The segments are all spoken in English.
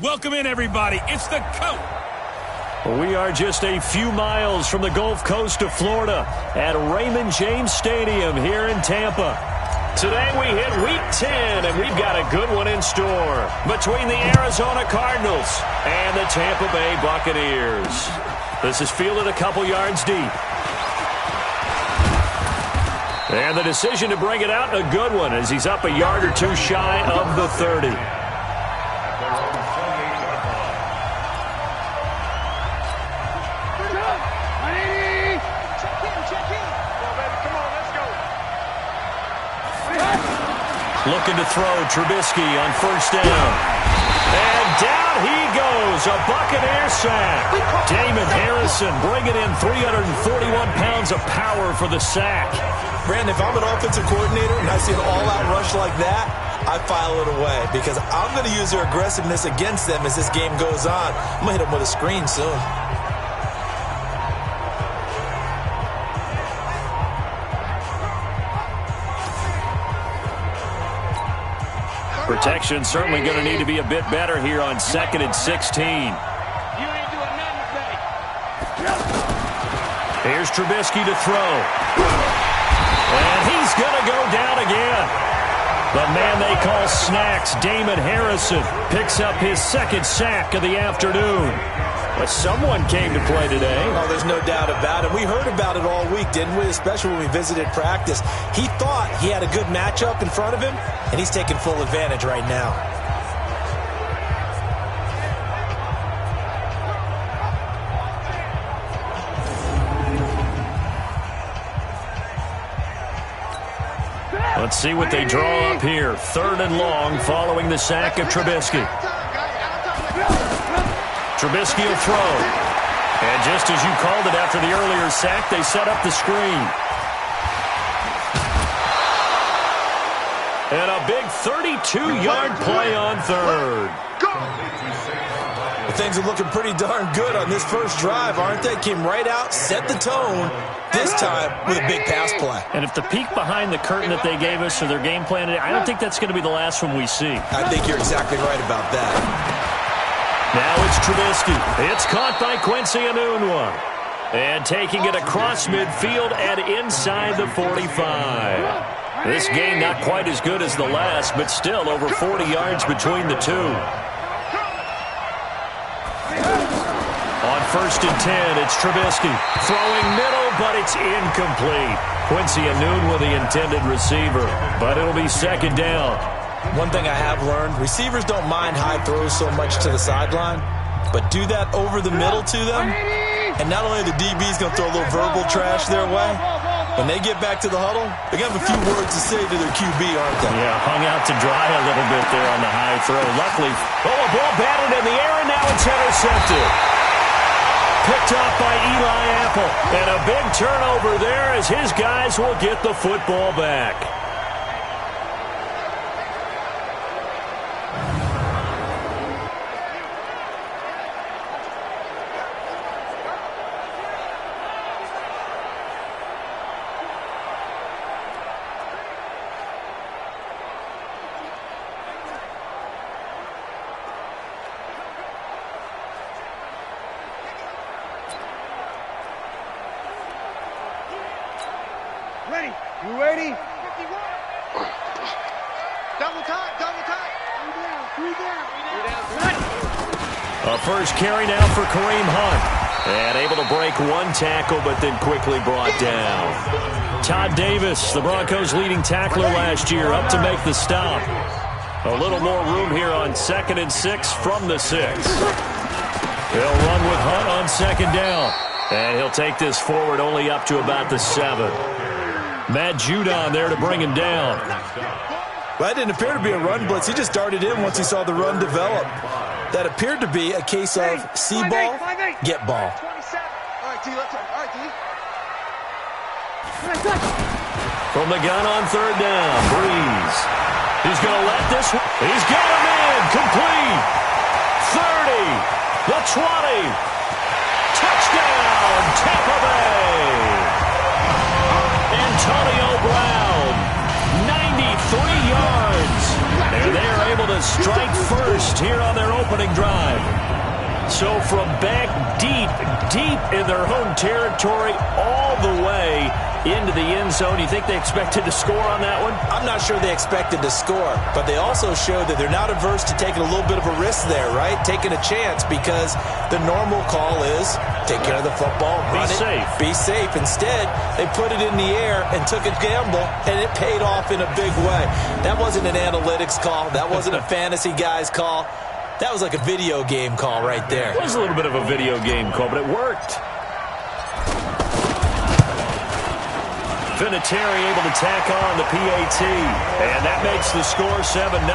Welcome in, everybody. It's the coach. We are just a few miles from the Gulf Coast of Florida at Raymond James Stadium here in Tampa. Today we hit Week 10, and we've got a good one in store between the Arizona Cardinals and the Tampa Bay Buccaneers. This is fielded a couple yards deep. And the decision to bring it out, a good one, as he's up a yard or two shy of the 30. Looking to throw, Trubisky on first down. And down he goes, a Buccaneer sack. Damon Harrison bringing in 341 pounds of power for the sack. Brandon, if I'm an offensive coordinator and I see an all-out rush like that, I file it away because I'm going to use their aggressiveness against them as this game goes on. I'm going to hit them with a screen soon. Protection certainly going to need to be a bit better here on 2nd and 16. Here's Trubisky to throw. And he's going to go down again. The man they call Snacks, Damon Harrison, picks up his second sack of the afternoon. But someone came to play today. Oh, there's no doubt about it. We heard about it all week, didn't we? Especially when we visited practice. He thought he had a good matchup in front of him, and he's taking full advantage right now. Let's see what they draw up here. 3rd and long following the sack of Trubisky. Trubisky will throw. And just as you called it after the earlier sack, they set up the screen. And a big 32-yard play on 3rd. Things are looking pretty darn good on this first drive, aren't they? Came right out, set the tone, this time with a big pass play. And if the peek behind the curtain that they gave us or their game plan, I don't think that's going to be the last one we see. I think you're exactly right about that. Now it's Trubisky. It's caught by Quincy Enunwa. And taking it across midfield and inside the 45. This game not quite as good as the last, but still over 40 yards between the two. On 1st and 10, it's Trubisky. Throwing middle, but it's incomplete. Quincy Enunwa, the intended receiver. But it'll be 2nd down. One thing I have learned, receivers don't mind high throws so much to the sideline, but do that over the middle to them, and not only the DB's going to throw a little verbal trash their way, when they get back to the huddle, they're going to have a few words to say to their QB, aren't they? Yeah, hung out to dry a little bit there on the high throw. Luckily, a ball batted in the air, and now it's intercepted. Picked off by Eli Apple, and a big turnover there as his guys will get the football back. Ready? You ready? 51. Double time, double time. Three down. A first carry now for Kareem Hunt. And able to break one tackle, but then quickly brought down. Todd Davis, the Broncos' leading tackler last year, up to make the stop. A little more room here on 2nd and 6 from the 6. They'll run with Hunt on 2nd down. And he'll take this forward only up to about the 7. Matt Judon there to bring him down. Well, that didn't appear to be a run blitz. He just darted in once he saw the run develop. That appeared to be a case of see ball, get ball. 27. All right, T, let's go. All right, T. From the gun on 3rd down, Breeze. He's going to let this one. He's got him in. Complete. 30. The 20. Touchdown, Tampa Bay. Antonio Brown, 93 yards. And they are able to a strike first here on their opening drive. So from back deep in their home territory all the way into the end zone, you think they expected to score on that one? I'm not sure they expected to score, but they also showed that they're not averse to taking a little bit of a risk there, right? Taking a chance, because the normal call is take care of the football, run it, be safe. Instead, they put it in the air and took a gamble, and it paid off in a big way. That wasn't an analytics call. That wasn't a fantasy guy's call. That was like a video game call right there. It was a little bit of a video game call, but it worked. Vinatieri able to tack on the PAT, and that makes the score 7-0.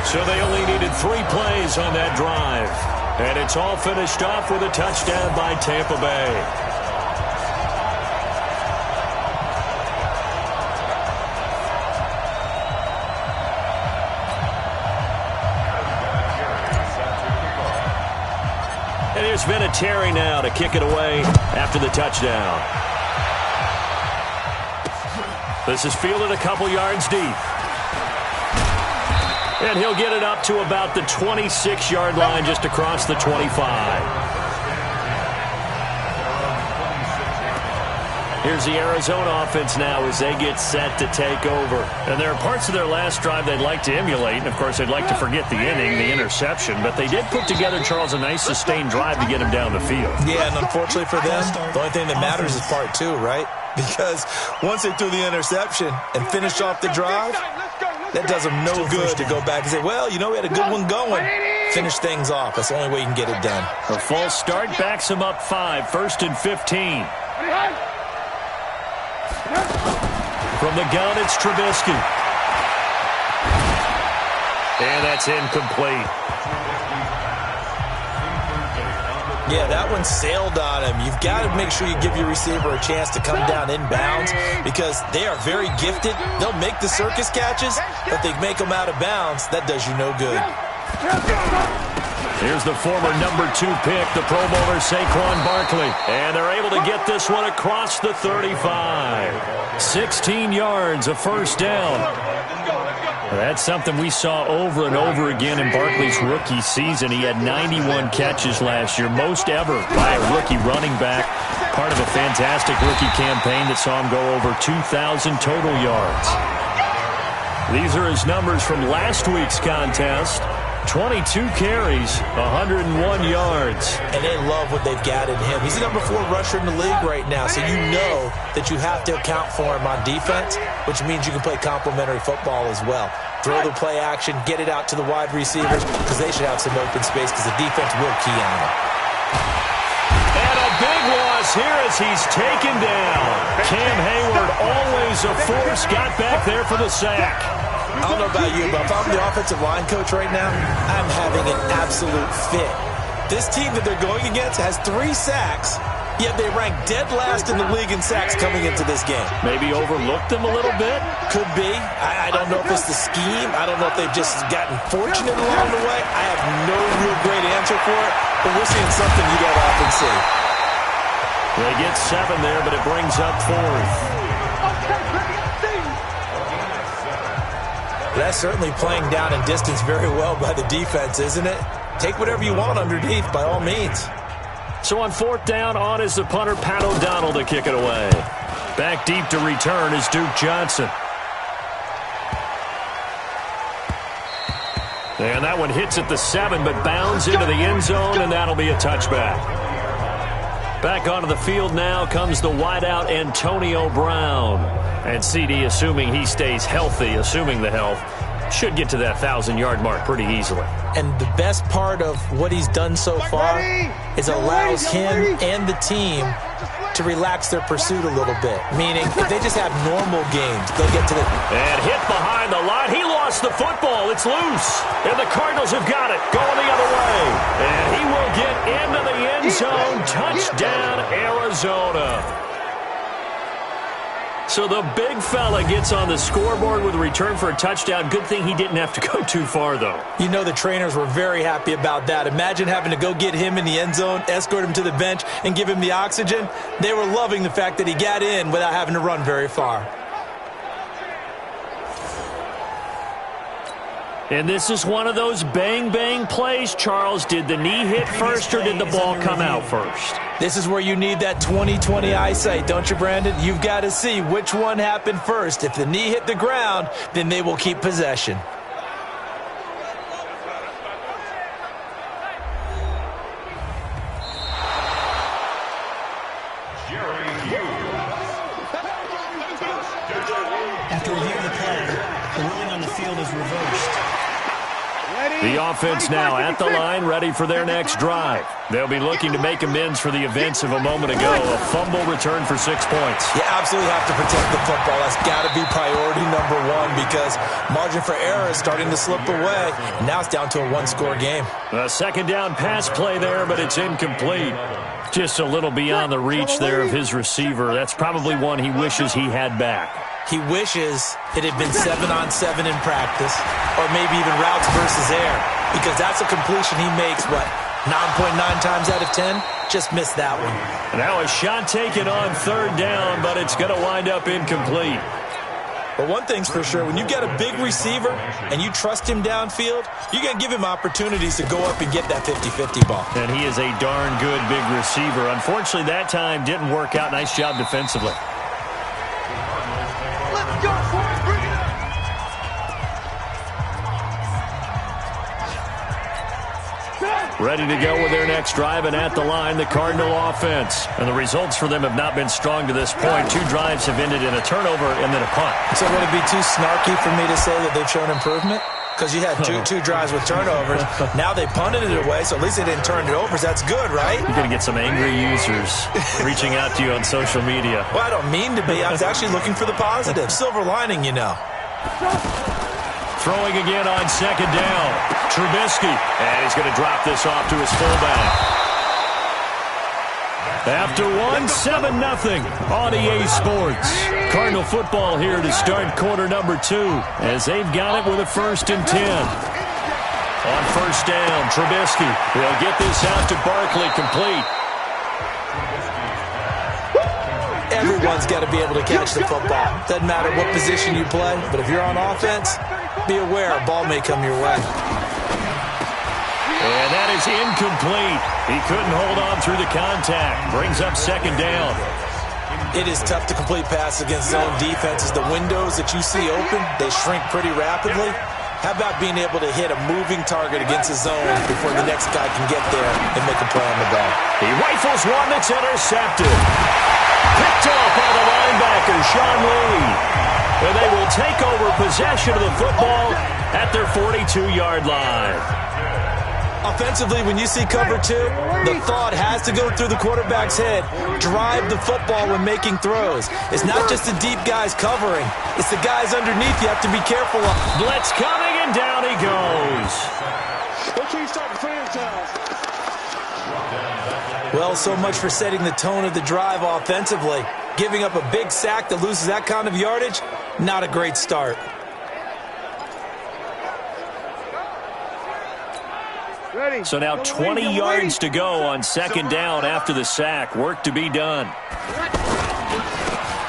So they only needed 3 plays on that drive, and it's all finished off with a touchdown by Tampa Bay. And here's Vinatieri now to kick it away after the touchdown. This is fielded a couple yards deep. And he'll get it up to about the 26-yard line, just across the 25. Here's the Arizona offense now as they get set to take over. And there are parts of their last drive they'd like to emulate. And, of course, they'd like to forget the inning, the interception. But they did put together, Charles, a nice sustained drive to get him down the field. Yeah, and unfortunately for them, the only thing that matters is part 2, right? Because once they threw the interception and finished off the drive, that does them no good to go back and say, well, you know, we had a good one going. Finish things off. That's the only way you can get it done. A false start backs him up 5, 1st and 15. From the gun, it's Trubisky. And that's incomplete. Yeah, that one sailed on him. You've got to make sure you give your receiver a chance to come down inbounds, because they are very gifted. They'll make the circus catches, but they make them out of bounds. That does you no good. Here's the former number 2 pick, the Pro Bowler Saquon Barkley. And they're able to get this one across the 35. 16 yards, a first down. That's something we saw over and over again in Barkley's rookie season. He had 91 catches last year, most ever by a rookie running back. Part of a fantastic rookie campaign that saw him go over 2,000 total yards. These are his numbers from last week's contest. 22 carries, 101 yards. And they love what they've got in him. He's the number 4 rusher in the league right now, so you know that you have to account for him on defense, which means you can play complementary football as well. Throw the play action, get it out to the wide receivers, because they should have some open space, because the defense will key on him. And a big loss here as he's taken down. Cam Hayward, always a force, got back there for the sack. I don't know about you, but if I'm the offensive line coach right now, I'm having an absolute fit. This team that they're going against has 3 sacks, yet they rank dead last in the league in sacks coming into this game. Maybe overlooked them a little bit? Could be. I don't know if it's the scheme. I don't know if they've just gotten fortunate along the way. I have no real great answer for it, but we're seeing something you don't often see. They get 7 there, but it brings up 4th. That's certainly playing down in distance very well by the defense, isn't it? Take whatever you want underneath, by all means. So on 4th down, on is the punter, Pat O'Donnell, to kick it away. Back deep to return is Duke Johnson. And that one hits at the 7, but bounds into the end zone, and that'll be a touchback. Back onto the field now comes the wideout Antonio Brown. And CD, assuming he stays healthy, assuming the health, should get to that 1,000-yard mark pretty easily. And the best part of what he's done so far is allows him and the team to relax their pursuit a little bit. Meaning, if they just have normal games, they'll get to the... And hit behind the line. He lost the football. It's loose. And the Cardinals have got it. Going the other way. And he will get into the end zone. Touchdown, Arizona. So the big fella gets on the scoreboard with a return for a touchdown. Good thing he didn't have to go too far, though. You know the trainers were very happy about that. Imagine having to go get him in the end zone, escort him to the bench, and give him the oxygen. They were loving the fact that he got in without having to run very far. And this is one of those bang-bang plays, Charles. Did the knee hit first or did the ball come out first? This is where you need that 20/20 eyesight, don't you, Brandon? You've got to see which one happened first. If the knee hit the ground, then they will keep possession. After reviewing the play, the ruling on the field is reversed. The offense now at the line, ready for their next drive. They'll be looking to make amends for the events of a moment ago. A fumble return for 6 points. You absolutely have to protect the football. That's got to be priority number one because margin for error is starting to slip away. And now it's down to a one-score game. A second down pass play there, but it's incomplete. Just a little beyond the reach there of his receiver. That's probably one he wishes he had back. He wishes it had been 7-on-7 in practice or maybe even routes versus air because that's a completion he makes, 9.9 times out of 10? Just missed that one. Now a shot taken on third down, but it's going to wind up incomplete. But one thing's for sure, when you get a big receiver and you trust him downfield, you're going to give him opportunities to go up and get that 50-50 ball. And he is a darn good big receiver. Unfortunately, that time didn't work out. Nice job defensively. Let's go for it. Bring it up. Ready to go with their next drive, and at the line, the Cardinal offense. And the results for them have not been strong to this point. 2 drives have ended in a turnover and then a punt. So would it be too snarky for me to say that they've shown improvement? Because you had two drives with turnovers. Now they punted it away, so at least they didn't turn it over. So that's good, right? You're going to get some angry users reaching out to you on social media. Well, I don't mean to be. I was actually looking for the positive. Silver lining, you know. Throwing again on second down. Trubisky. And he's going to drop this off to his fullback. After 7-0 on EA Sports. Cardinal football here to start quarter number 2 as they've got it with a 1st and 10. On first down, Trubisky will get this out to Barkley, complete. Everyone's got to be able to catch the football. Doesn't matter what position you play, but if you're on offense, be aware a ball may come your way. And that is incomplete. He couldn't hold on through the contact. Brings up second down. It is tough to complete passes against zone defenses. The windows that you see open, they shrink pretty rapidly. How about being able to hit a moving target against a zone before the next guy can get there and make a play on the ball? He rifles one that's intercepted. Picked off by the linebacker, Sean Lee. And they will take over possession of the football at their 42-yard line. Offensively, when you see cover 2, the thought has to go through the quarterback's head. Drive the football when making throws. It's not just the deep guys covering. It's the guys underneath you have to be careful of. Blitz coming, and down he goes. Well, so much for setting the tone of the drive offensively. Giving up a big sack that loses that kind of yardage, not a great start. So now 20 yards to go on second down after the sack. Work to be done.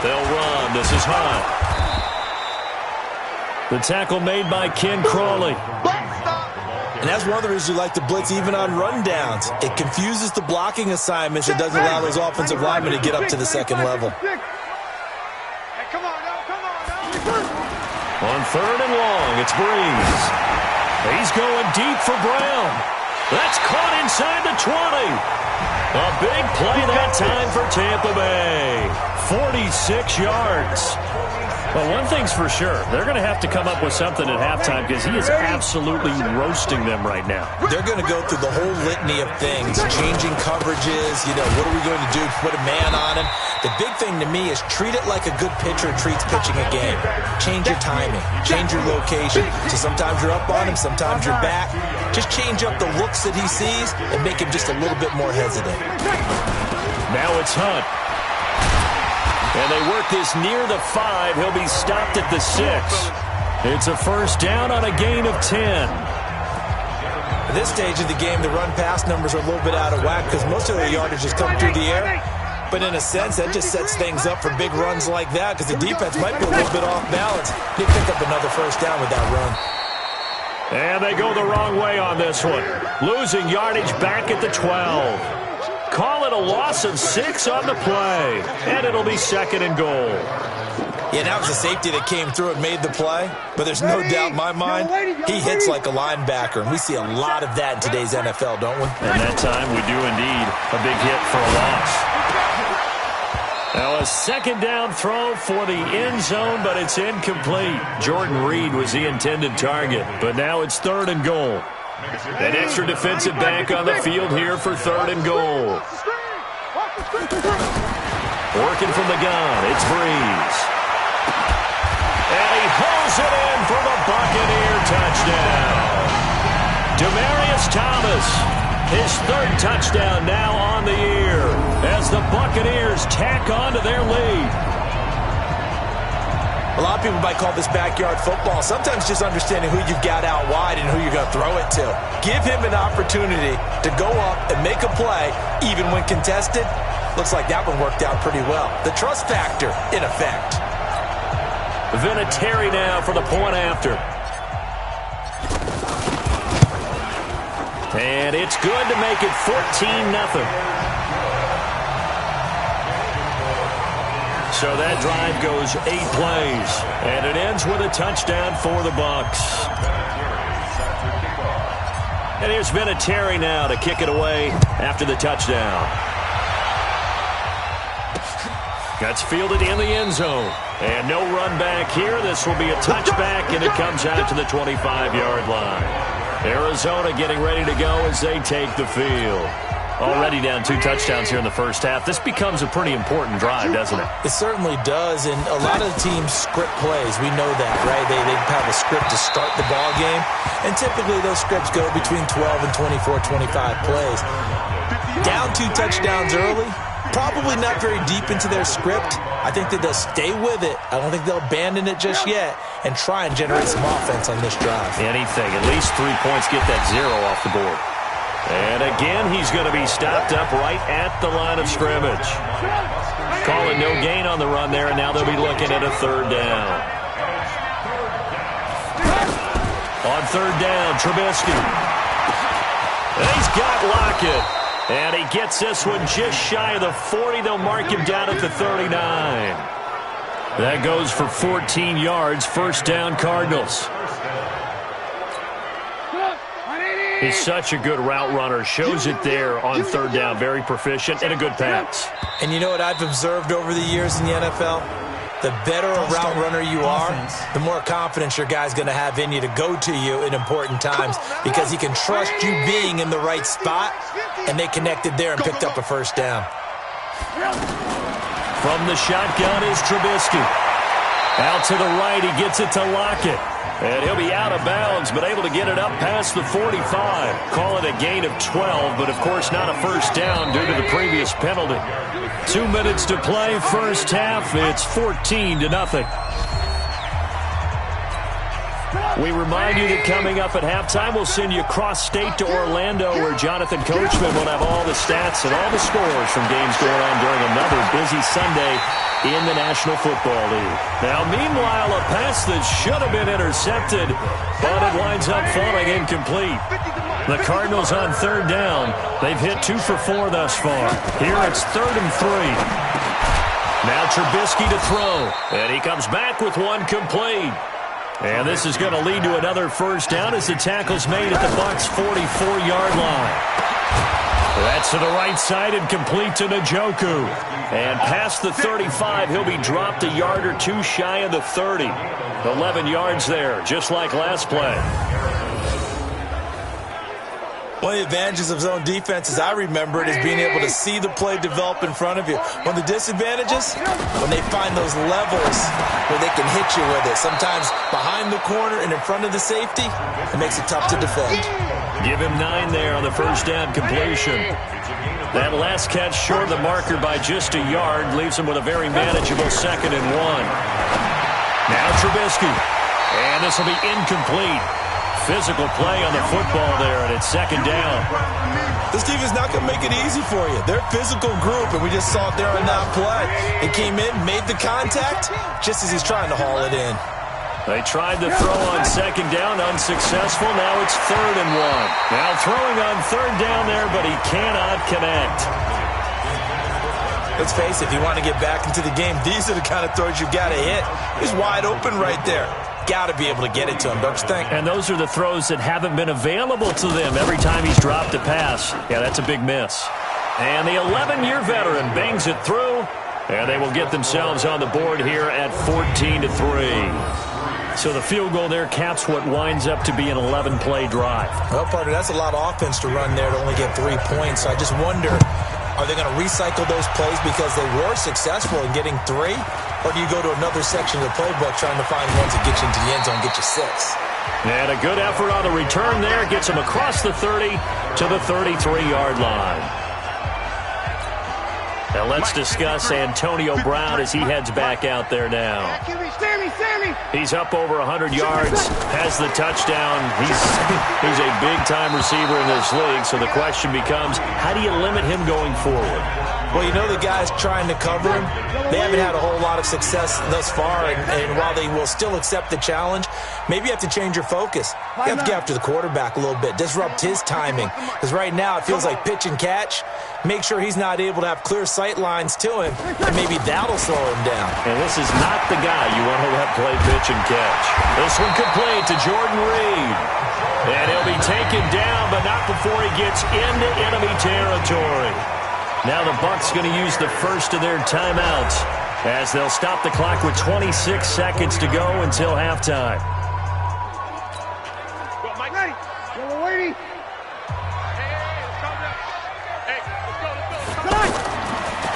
They'll run. This is Hunt. The tackle made by Ken Crawley. And that's one of the reasons you like to blitz even on rundowns. It confuses the blocking assignments. It doesn't allow those offensive linemen to get up to the second level. On third and long, it's Breeze. He's going deep for Brown. That's caught inside the 20. A big play that time for Tampa Bay. 46 yards. Well, one thing's for sure. They're going to have to come up with something at halftime because he is absolutely roasting them right now. They're going to go through the whole litany of things, changing coverages, what are we going to do? Put a man on him. The big thing to me is treat it like a good pitcher treats pitching a game. Change your timing. Change your location. So sometimes you're up on him, sometimes you're back. Just change up the looks that he sees and make him just a little bit more hesitant. Now it's Hunt. And they work this near the 5. He'll be stopped at the 6. It's a first down on a gain of 10. At this stage of the game, the run-pass numbers are a little bit out of whack because most of their yardage has come through the air. But in a sense, that just sets things up for big runs like that because the defense might be a little bit off balance. They pick up another first down with that run. And they go the wrong way on this one. Losing yardage back at the 12. Call it a loss of 6 on the play. And it'll be 2nd and goal. Yeah, that was a safety that came through and made the play. But there's no doubt in my mind, he hits like a linebacker. And we see a lot of that in today's NFL, don't we? And that time we do indeed. A big hit for a loss. Now a 2nd down throw for the end zone, but it's incomplete. Jordan Reed was the intended target, but now it's 3rd and goal. An extra defensive back on the field here for 3rd and goal. Working from the gun, it's Breeze. And he hauls it in for the Buccaneer touchdown. Demaryius Thomas, his 3rd touchdown now on the year as the Buccaneers tack on to their lead. A lot of people might call this backyard football. Sometimes just understanding who you've got out wide and who you're going to throw it to. Give him an opportunity to go up and make a play, even when contested. Looks like that one worked out pretty well. The trust factor, in effect. Vinatieri now for the point after. And it's good to make it 14-0. So that drive goes 8 plays, and it ends with a touchdown for the Bucs. And here's Vinatieri now to kick it away after the touchdown. Gets fielded in the end zone. And no run back here. This will be a touchback, and it comes out to the 25-yard line. Arizona getting ready to go as they take the field. Already down 2 touchdowns here in the first half. This becomes a pretty important drive, doesn't it? It certainly does, and a lot of the teams script plays. We know that, right? They have a script to start the ball game, and typically those scripts go between 12 and 24, 25 plays. Down 2 touchdowns early, probably not very deep into their script. I think that they'll stay with it. I don't think they'll abandon it just yet and try and generate some offense on this drive. Anything. At least 3 points, get that 0 off the board. And again, he's going to be stopped up right at the line of scrimmage. Calling no gain on the run there, and now they'll be looking at a 3rd down. On 3rd down, Trubisky. And he's got Lockett. And he gets this one just shy of the 40. They'll mark him down at the 39. That goes for 14 yards. 1st down, Cardinals. He's such a good route runner. Shows it there on 3rd down. Very proficient and a good pass. And you know what I've observed over the years in the NFL? The better a route runner you are, the more confidence your guy's going to have in you to go to you in important times because he can trust you being in the right spot, and they connected there and picked up a 1st down. From the shotgun is Trubisky. Out to the right, he gets it to Lockett. And he'll be out of bounds, but able to get it up past the 45. Call it a gain of 12, but of course not a 1st down due to the previous penalty. 2 minutes to play, first half. It's 14-0. We remind you that coming up at halftime, we'll send you cross-state to Orlando, where Jonathan Coachman will have all the stats and all the scores from games going on during another busy Sunday in the National Football League. Now, meanwhile, a pass that should have been intercepted, but it winds up falling incomplete. The Cardinals on 3rd down. They've hit 2 for 4 thus far. Here it's 3rd and 3. Now Trubisky to throw, and he comes back with one complete. And this is going to lead to another 1st down as the tackle's made at the Bucs' 44-yard line. That's to the right side and complete to Njoku. And past the 35, he'll be dropped a yard or 2 shy of the 30. 11 yards there, just like last play. One of the advantages of zone defense, as I remember it, is being able to see the play develop in front of you. One of the disadvantages, when they find those levels where they can hit you with it. Sometimes behind the corner and in front of the safety, it makes it tough to defend. Give him 9 there on the 1st down completion. That last catch short of the marker by just a yard leaves him with a very manageable 2nd and 1. Now Trubisky. And this will be incomplete. Physical play on the football there, and it's 2nd down. This team is not going to make it easy for you. They're a physical group, and we just saw it there on that play. It came in, made the contact, just as he's trying to haul it in. They tried to throw on second down, unsuccessful. Now it's 3rd and 1. Now throwing on 3rd down there, but he cannot connect. Let's face it, if you want to get back into the game, these are the kind of throws you got to hit. He's wide open right there. Got to be able to get it to him, don't you think? And those are the throws that haven't been available to them every time he's dropped a pass. Yeah, that's a big miss. And the 11-year veteran bangs it through, and they will get themselves on the board here at 14-3. So the field goal there caps what winds up to be an 11-play drive. Well, partner, that's a lot of offense to run there to only get 3 points. So I just wonder, are they going to recycle those plays because they were successful in getting 3? Or do you go to another section of the playbook trying to find ones that get you into the end zone, get you 6? And a good effort on the return there gets him across the 30 to the 33-yard line. Now let's discuss Antonio Brown as he heads back out there now. He's up over 100 yards, has the touchdown. He's a big-time receiver in this league, so the question becomes, how do you limit him going forward? Well, you know the guys trying to cover him, they haven't had a whole lot of success thus far, and while they will still accept the challenge, maybe you have to change your focus. You have to get after the quarterback a little bit, disrupt his timing, because right now it feels like pitch and catch. Make sure he's not able to have clear sight lines to him, and maybe that'll slow him down. And this is not the guy you want to let play pitch and catch. This one complete to Jordan Reed. And he'll be taken down, but not before he gets into enemy territory. Now the Bucs going to use the first of their timeouts as they'll stop the clock with 26 seconds to go until halftime.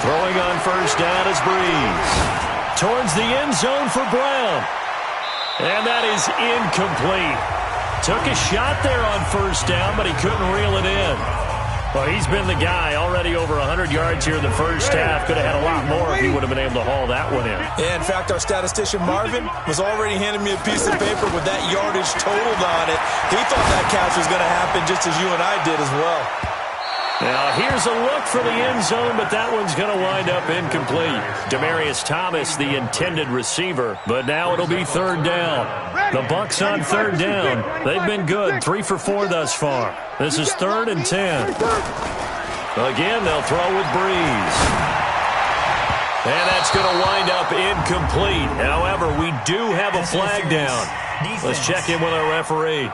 Throwing on first down is Breeze. Towards the end zone for Brown. And that is incomplete. Took a shot there on first down, but he couldn't reel it in. Well, he's been the guy already over 100 yards here in the first half. Could have had a lot more if he would have been able to haul that one in. Yeah, in fact, our statistician Marvin was already handing me a piece of paper with that yardage totaled on it. He thought that catch was going to happen just as you and I did as well. Now, here's a look for the end zone, but that one's going to wind up incomplete. Demaryius Thomas, the intended receiver, but now it'll be 3rd down. The Bucs on 3rd down. They've been good, 3 for 4 thus far. This is 3rd and 10. Again, they'll throw with Breeze. And that's going to wind up incomplete. However, we do have a flag down. Let's check in with our referee.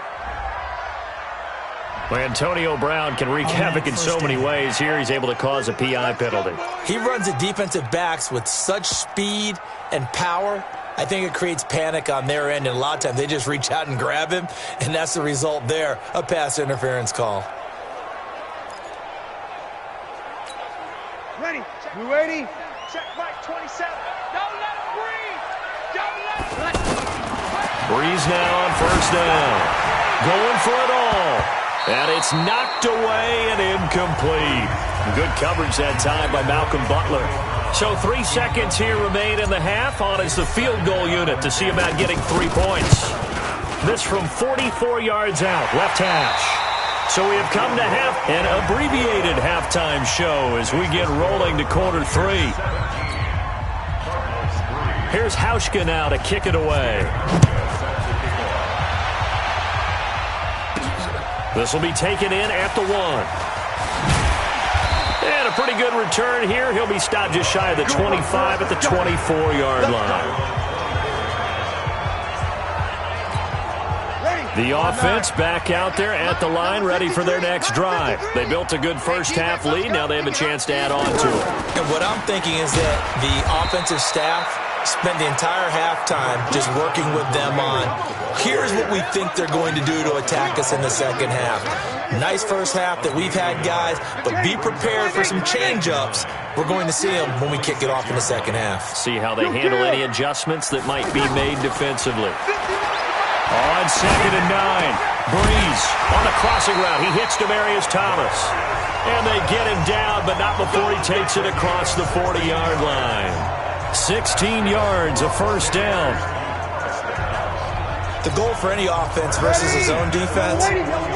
Well, Antonio Brown can wreak havoc in so many ways. Here he's able to cause a PI penalty. He runs the defensive backs with such speed and power. I think it creates panic on their end, and a lot of times they just reach out and grab him, and that's the result there, a pass interference call. Ready. You ready? Check back 27. Don't let him breathe. Don't let him. Breeze now on first down. Going for it all. And it's knocked away and incomplete. Good coverage that time by Malcolm Butler. So 3 seconds here remain in the half. On is the field goal unit to see about getting 3 points. This from 44 yards out, left hash. So we have come to an abbreviated halftime show as we get rolling to quarter 3. Here's Hauschka now to kick it away. This will be taken in at the 1. And a pretty good return here. He'll be stopped just shy of the 25 at the 24-yard line. The offense back out there at the line, ready for their next drive. They built a good first-half lead. Now they have a chance to add on to it. And what I'm thinking is that the offensive staff spent the entire halftime just working with them on, here's what we think they're going to do to attack us in the second half. Nice first half that we've had, guys, but be prepared for some change-ups. We're going to see them when we kick it off in the second half. See how they handle any adjustments that might be made defensively. On 2nd and 9, Breeze on a crossing route. He hits Demaryius Thomas. And they get him down, but not before he takes it across the 40-yard line. 16 yards, a first down. The goal for any offense versus his own defense,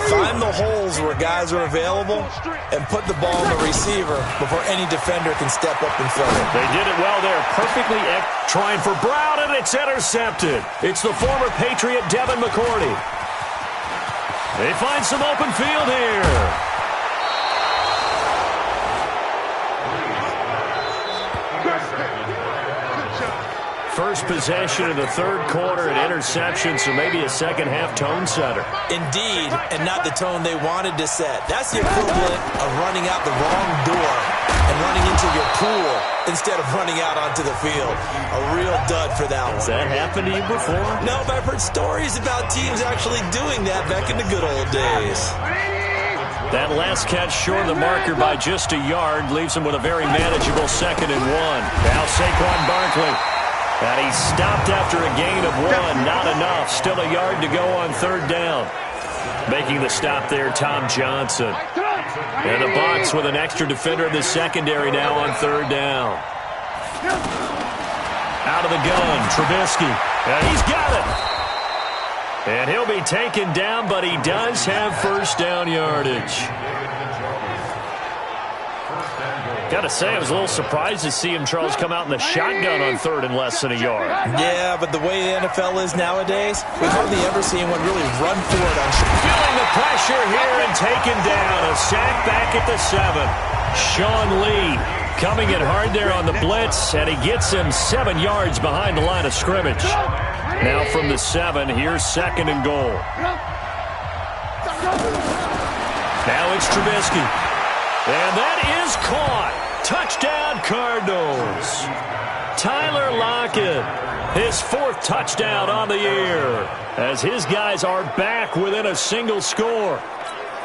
find the holes where guys are available and put the ball on the receiver before any defender can step up and fill it. They did it well there. Perfectly trying for Brown, and it's intercepted. It's the former Patriot Devin McCourty. They find some open field here. First possession of the third quarter, an interception, so maybe a second-half tone setter. Indeed, and not the tone they wanted to set. That's the equivalent of running out the wrong door and running into your pool instead of running out onto the field. A real dud for that one. Has that happened to you before? No, but I've heard stories about teams actually doing that back in the good old days. That last catch short of the marker by just a yard leaves him with a very manageable 2nd and 1. Now Saquon Barkley. And he stopped after a gain of 1. Not enough. Still a yard to go on 3rd down. Making the stop there, Tom Johnson. And the box with an extra defender in the secondary now on 3rd down. Out of the gun, Trubisky. And he's got it. And he'll be taken down, but he does have 1st down yardage. Got to say, I was a little surprised to see him, Charles, come out in the shotgun on 3rd and less than a yard. Yeah, but the way the NFL is nowadays, we hardly ever see anyone really run for it on feeling the pressure here and taken down. A sack back at the 7. Sean Lee coming in hard there on the blitz, and he gets him 7 yards behind the line of scrimmage. Now from the 7, here's 2nd and goal. Now it's Trubisky. And that is caught. Touchdown, Cardinals. Tyler Lockett, his 4th touchdown on the year, as his guys are back within a single score.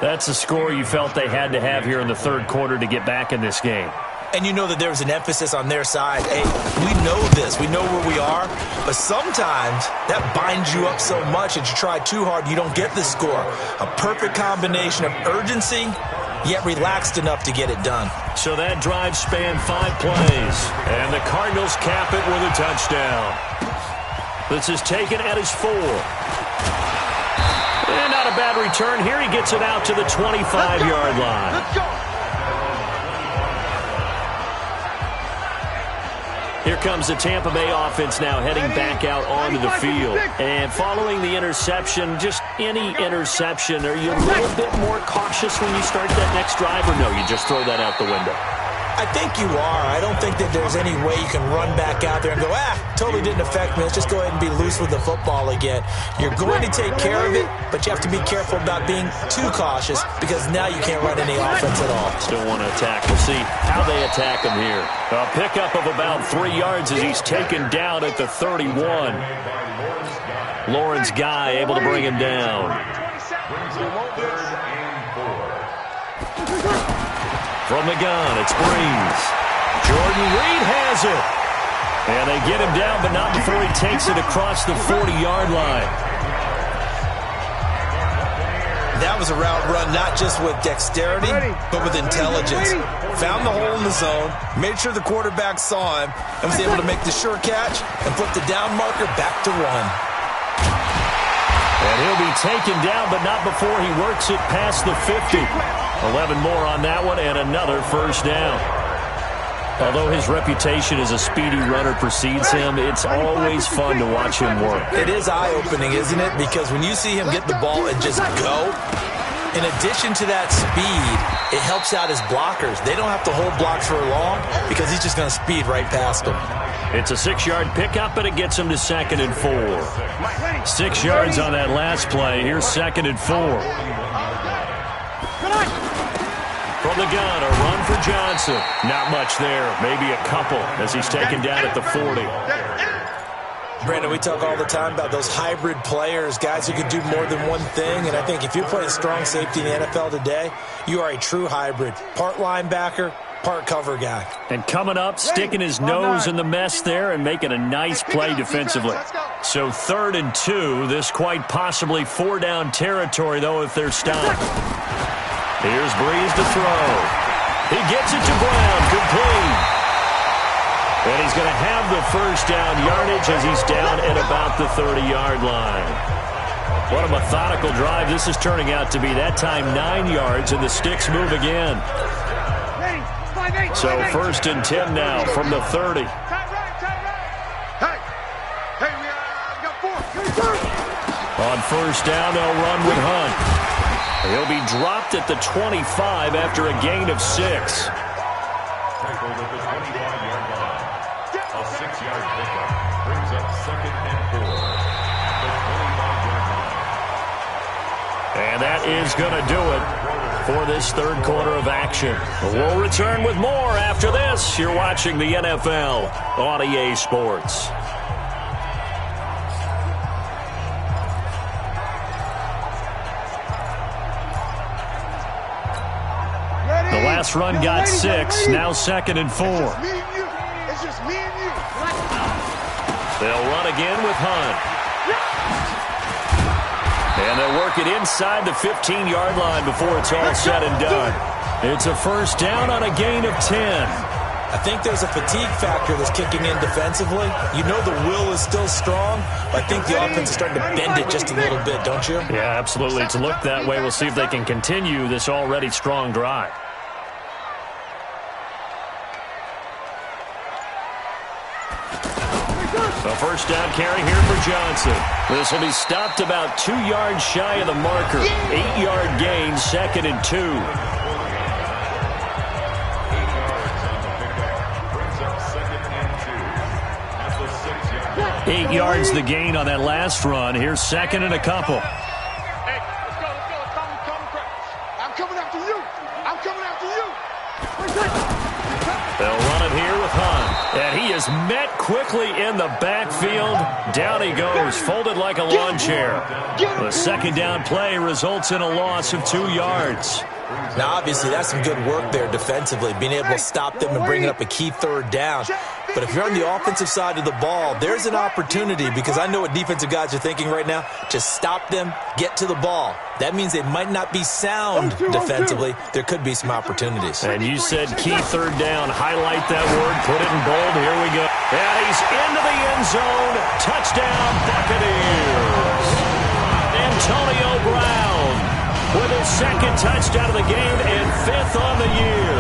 That's a score you felt they had to have here in the 3rd quarter to get back in this game. And you know that there was an emphasis on their side. Hey, we know this. We know where we are. But sometimes that binds you up so much that you try too hard, you don't get the score. A perfect combination of urgency, yet relaxed enough to get it done. So that drive spanned 5 plays. And the Cardinals cap it with a touchdown. This is taken at his 4. And not a bad return. Here he gets it out to the 25-yard line. Let's go. Here comes the Tampa Bay offense now heading back out onto the field. And following the interception, just any interception, are you a little bit more cautious when you start that next drive, or no, you just throw that out the window? I think you are. I don't think that there's any way you can run back out there and go, totally didn't affect me. Let's just go ahead and be loose with the football again. You're going to take care of it, but you have to be careful about being too cautious because now you can't run any offense at all. Still want to attack. We'll see how they attack him here. A pickup of about 3 yards as he's taken down at the 31. Lawrence Guy able to bring him down. From the gun, it's Breeze. Jordan Reed has it. And they get him down, but not before he takes it across the 40-yard line. That was a route run not just with dexterity, but with intelligence. Found the hole in the zone, made sure the quarterback saw him, and was able to make the sure catch and flip the down marker back to 1. And he'll be taken down, but not before he works it past the 50. 11 more on that one, and another 1st down. Although his reputation as a speedy runner precedes him, it's always fun to watch him work. It is eye-opening, isn't it? Because when you see him get the ball and just go, in addition to that speed, it helps out his blockers. They don't have to hold blocks for long because he's just going to speed right past them. It's a 6-yard pickup, but it gets him to 2nd and 4. 6 yards on that last play. Here's 2nd and 4. From the gun, a run for Johnson. Not much there. Maybe a couple as he's taken down at the 40. Brandon, we talk all the time about those hybrid players, guys who can do more than one thing. And I think if you're playing strong safety in the NFL today, you are a true hybrid. Part linebacker, part cover guy. And coming up, sticking his nose in the mess there and making a nice play defensively. So 3rd and 2. This quite possibly 4-down territory, though, if they're stopped. Here's Breeze to throw. He gets it to Brown, complete. And he's going to have the 1st down yardage as he's down at about the 30-yard line. What a methodical drive this is turning out to be. That time 9 yards, and the sticks move again. So 1st and 10 now from the 30. On 1st down, they'll run with Hunt. He'll be dropped at the 25 after a gain of 6. A 6-yard pickup brings up 2nd and 4. And that is going to do it for this 3rd quarter of action. We'll return with more after this. You're watching the NFL on EA Sports. The last run got 6, now 2nd and 4. It's just me and you. They'll run again with Hunt. And they'll work it inside the 15-yard line before it's all said and done. It's a 1st down on a gain of 10. I think there's a fatigue factor that's kicking in defensively. You know the will is still strong, but I think the offense is starting to bend it just a little bit, don't you? Yeah, absolutely. It's looked that way. We'll see if they can continue this already strong drive. A 1st down carry here for Johnson. This will be stopped about 2 yards shy of the marker. 8-yard gain, 2nd and 2. 8 yards the gain on that last run. Here's 2nd and a couple. Hey, let's go. I'm coming after you. I'm coming after you. They'll run it here with Hunt. And he is met quickly in the backfield. Down he goes, folded like a lawn chair. The 2nd down play results in a loss of 2 yards. Now, obviously, that's some good work there defensively, being able to stop them and bringing up a key 3rd down. But if you're on the offensive side of the ball, there's an opportunity, because I know what defensive guys are thinking right now. Just stop them, get to the ball. That means they might not be sound defensively. There could be some opportunities. And you said key 3rd down. Highlight that word. Put it in bold. Here we go. And he's into the end zone. Touchdown, Buccaneers. Antonio Brown with his 2nd touchdown of the game and 5th on the year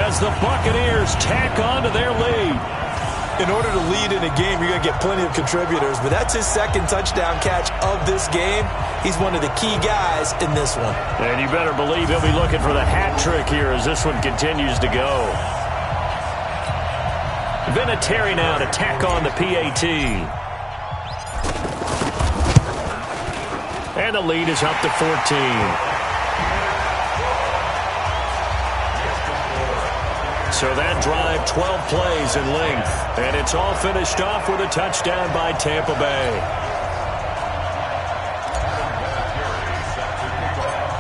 as the Buccaneers tack on to their lead. In order to lead in a game, you're going to get plenty of contributors, but that's his 2nd touchdown catch of this game. He's one of the key guys in this one. And you better believe he'll be looking for the hat trick here as this one continues to go. Vinatieri now to tack on the PAT. And the lead is up to 14. So that drive, 12 plays in length. And it's all finished off with a touchdown by Tampa Bay.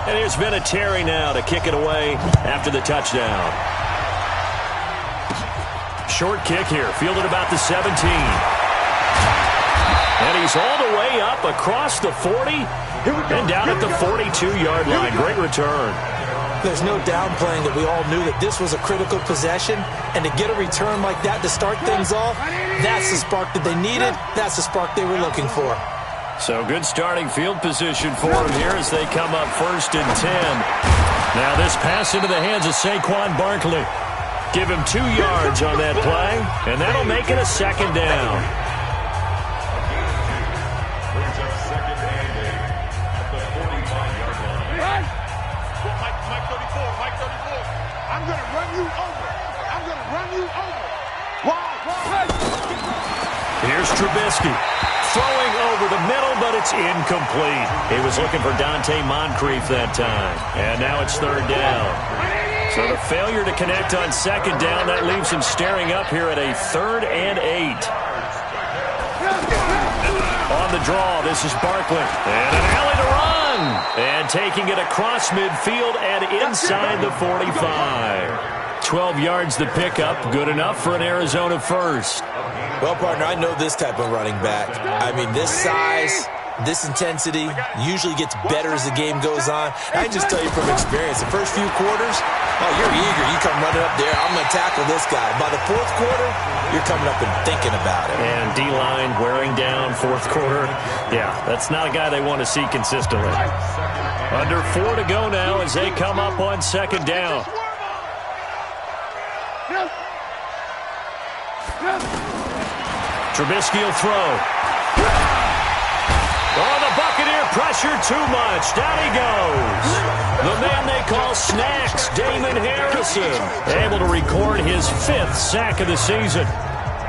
And here's Vinatieri now to kick it away after the touchdown. Short kick here, fielded about the 17. And he's all the way up across the 40 and down at the 42-yard line. Great return. There's no downplaying that we all knew that this was a critical possession, and to get a return like that to start things off, that's the spark that they needed. That's the spark they were looking for. So good starting field position for them here as they come up 1st and 10. Now this pass into the hands of Saquon Barkley. Give him 2 yards on that play, and that'll make it a 2nd down. Brings up 2nd and 8 at the 45-yard line. Mike 34. I'm going to run you over. Why? Here's Trubisky. Throwing over the middle, but it's incomplete. He was looking for Dante Moncrief that time. And now it's 3rd down. So the failure to connect on 2nd down, that leaves him staring up here at a 3rd and 8. On the draw, this is Barkley. And an alley to run. And taking it across midfield and inside the 45. 12 yards the pickup. Good enough for an Arizona 1st. Well, partner, I know this type of running back. I mean, this size, This intensity usually gets better as the game goes on. I can just tell you from experience, the first few quarters, oh, you're eager. You come running up there, I'm going to tackle this guy. By the fourth quarter, you're coming up and thinking about it. And D-line wearing down fourth quarter. Yeah, that's not a guy they want to see consistently. Under 4 to go now as they come up on second down. Trubisky will throw. Oh, the Buccaneer pressure too much. Down he goes. The man they call Snacks, Damon Harrison, able to record his 5th sack of the season.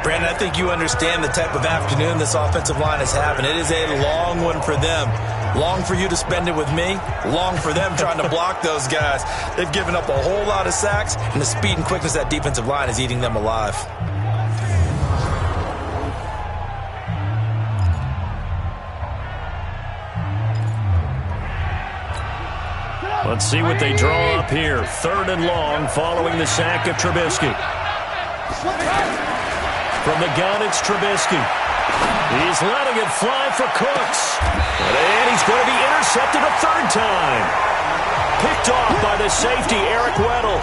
Brandon, I think you understand the type of afternoon this offensive line is having. It is a long one for them. Long for you to spend it with me. Long for them trying to block those guys. They've given up a whole lot of sacks, and the speed and quickness of that defensive line is eating them alive. Let's see what they draw up here. 3rd and long following the sack of Trubisky. From the gun, it's Trubisky. He's letting it fly for Cooks. And he's going to be intercepted a 3rd time. Picked off by the safety, Eric Weddle.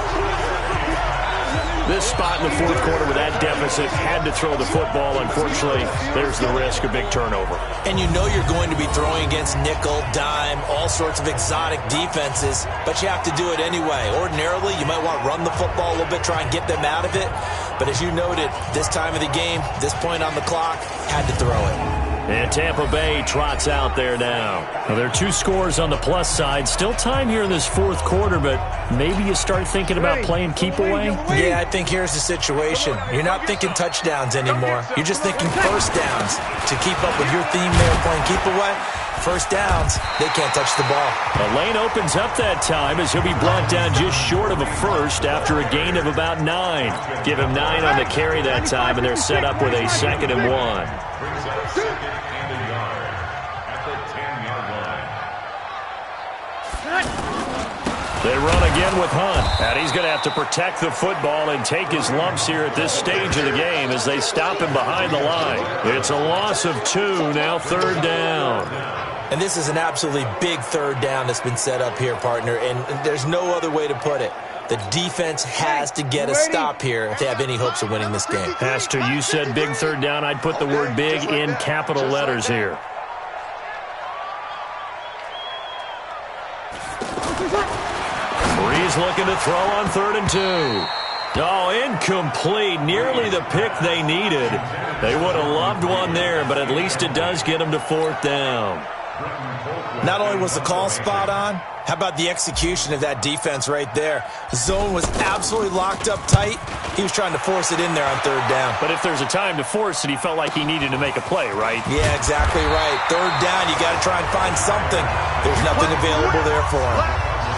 This spot in the fourth quarter with that deficit, had to throw the football. Unfortunately, there's the risk of big turnover. And you know you're going to be throwing against nickel, dime, all sorts of exotic defenses, but you have to do it anyway. Ordinarily, you might want to run the football a little bit, try and get them out of it. But as you noted, this time of the game, this point on the clock, had to throw it. And Tampa Bay trots out there now. Well, there are 2 scores on the plus side. Still time here in this fourth quarter, but maybe you start thinking about playing keep away? Yeah, I think here's the situation. You're not thinking touchdowns anymore. You're just thinking first downs. To keep up with your theme there, playing keep away, first downs, they can't touch the ball. The lane opens up that time as he'll be brought down just short of a first after a gain of about 9. Give him 9 on the carry that time, and they're set up with a 2nd and 1. They run again with Hunt. And he's going to have to protect the football and take his lumps here at this stage of the game as they stop him behind the line. It's a loss of 2, now 3rd down. And this is an absolutely big 3rd down that's been set up here, partner, and there's no other way to put it. The defense has to get a stop here if they have any hopes of winning this game. Has to. You said big 3rd down. I'd put the word big in capital letters here. Breeze looking to throw on 3rd and 2. Oh, incomplete. Nearly the pick they needed. They would have loved one there, but at least it does get them to 4th down. Not only was the call spot on, how about the execution of that defense right there? The zone was absolutely locked up tight. He was trying to force it in there on 3rd down. But if there's a time to force it, he felt like he needed to make a play, right? Yeah, exactly right. 3rd down, you got to try and find something. There's nothing available there for him.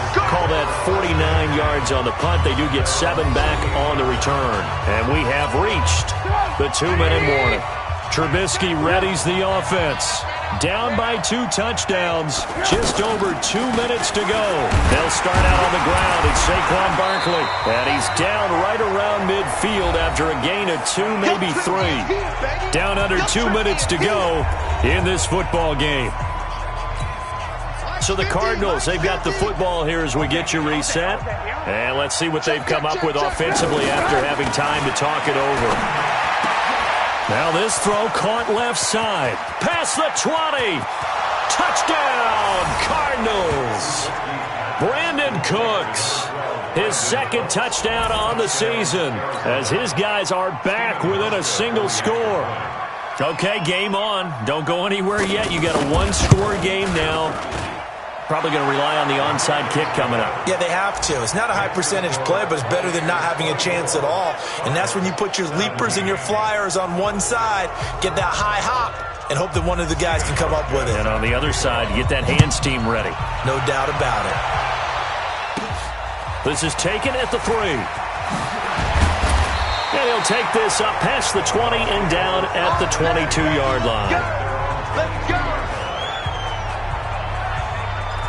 Call that 49 yards on the punt. They do get 7 back on the return. And we have reached the 2-minute warning. Trubisky readies the offense. Down by 2 touchdowns. Just over 2 minutes to go. They'll start out on the ground. It's Saquon Barkley. And he's down right around midfield after a gain of 2, maybe 3. Down under 2 minutes to go in this football game. So the Cardinals, they've got the football here as we get you reset. And let's see what they've come up with offensively after having time to talk it over. Now this throw caught left side. Past the 20. Touchdown, Cardinals. Brandon Cooks, his 2nd touchdown on the season as his guys are back within a single score. Okay, game on. Don't go anywhere yet. You got a 1-score game now. Probably going to rely on the onside kick coming up. Yeah, they have to. It's not a high percentage play, but it's better than not having a chance at all. And that's when you put your leapers and your flyers on one side, get that high hop, and hope that one of the guys can come up with it. And on the other side, get that hands team ready. No doubt about it. This is taken at the 3. And he'll take this up past the 20 and down at the 22-yard line. Let's go.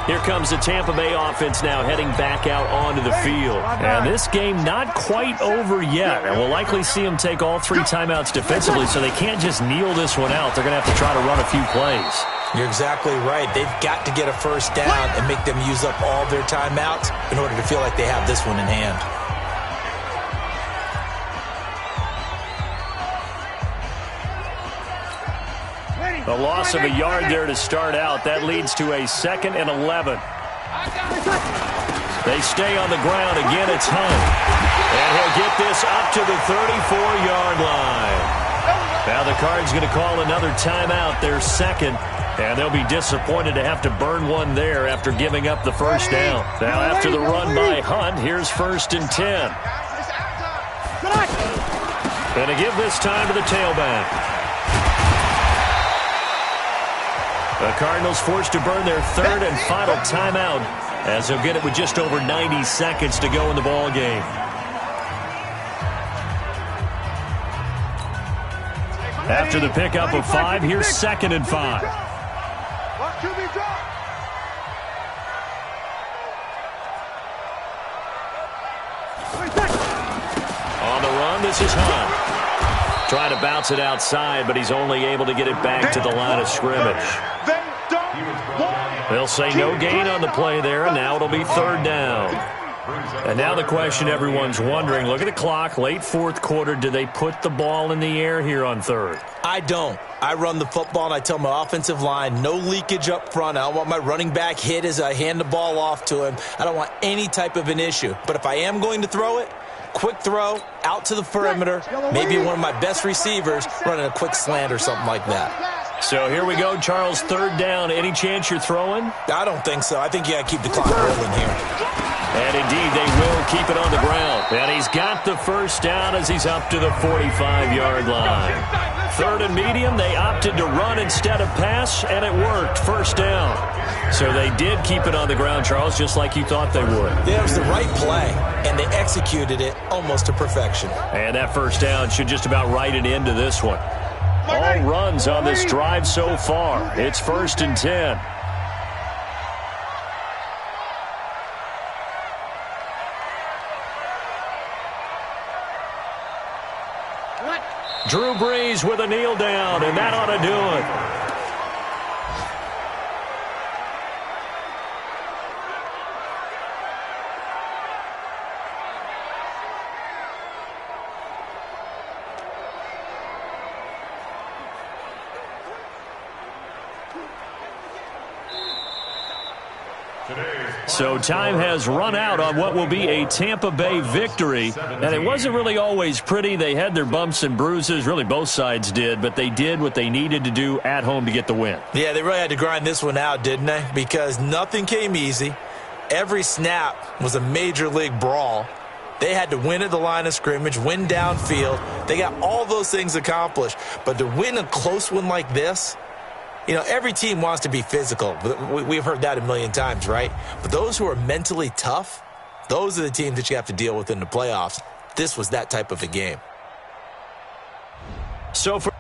Here comes the Tampa Bay offense now heading back out onto the field. And this game not quite over yet. And we'll likely see them take all 3 timeouts defensively, so they can't just kneel this one out. They're going to have to try to run a few plays. You're exactly right. They've got to get a first down and make them use up all their timeouts in order to feel like they have this one in hand. A loss of a yard there to start out. That leads to a 2nd and 11. They stay on the ground. Again, it's Hunt. And he'll get this up to the 34-yard line. Now the Cards going to call another timeout, their second. And they'll be disappointed to have to burn one there after giving up the first down. Now after the run by Hunt, here's 1st and 10. And to give this time to the tailback. The Cardinals forced to burn their 3rd and final timeout as they'll get it with just over 90 seconds to go in the ball game. After the pickup of 5, here's 2nd and 5. On the run, this is Hunt. Trying to bounce it outside, but he's only able to get it back to the line of scrimmage. They'll say no gain on the play there, and now it'll be 3rd down. And now the question everyone's wondering, look at the clock, late 4th quarter, do they put the ball in the air here on 3rd? I don't. I run the football, and I tell my offensive line, no leakage up front. I don't want my running back hit as I hand the ball off to him. I don't want any type of an issue. But if I am going to throw it, quick throw, out to the perimeter, maybe one of my best receivers running a quick slant or something like that. So here we go, Charles, 3rd down. Any chance you're throwing? I don't think so. I think you got to keep the clock rolling here. And indeed, they will keep it on the ground. And he's got the first down as he's up to the 45-yard line. 3rd and medium, they opted to run instead of pass, and it worked. 1st down. So they did keep it on the ground, Charles, just like you thought they would. Yeah, it was the right play, and they executed it almost to perfection. And that first down should just about write it into this one. All runs on this drive so far. It's 1st and 10. Drew Brees with a kneel down, and that ought to do it. So time has run out on what will be a Tampa Bay victory. And it wasn't really always pretty. They had their bumps and bruises. Really, both sides did. But they did what they needed to do at home to get the win. Yeah, they really had to grind this one out, didn't they? Because nothing came easy. Every snap was a major league brawl. They had to win at the line of scrimmage, win downfield. They got all those things accomplished. But to win a close one like this, you know, every team wants to be physical. We've heard that a million times, right? But those who are mentally tough, those are the teams that you have to deal with in the playoffs. This was that type of a game. So for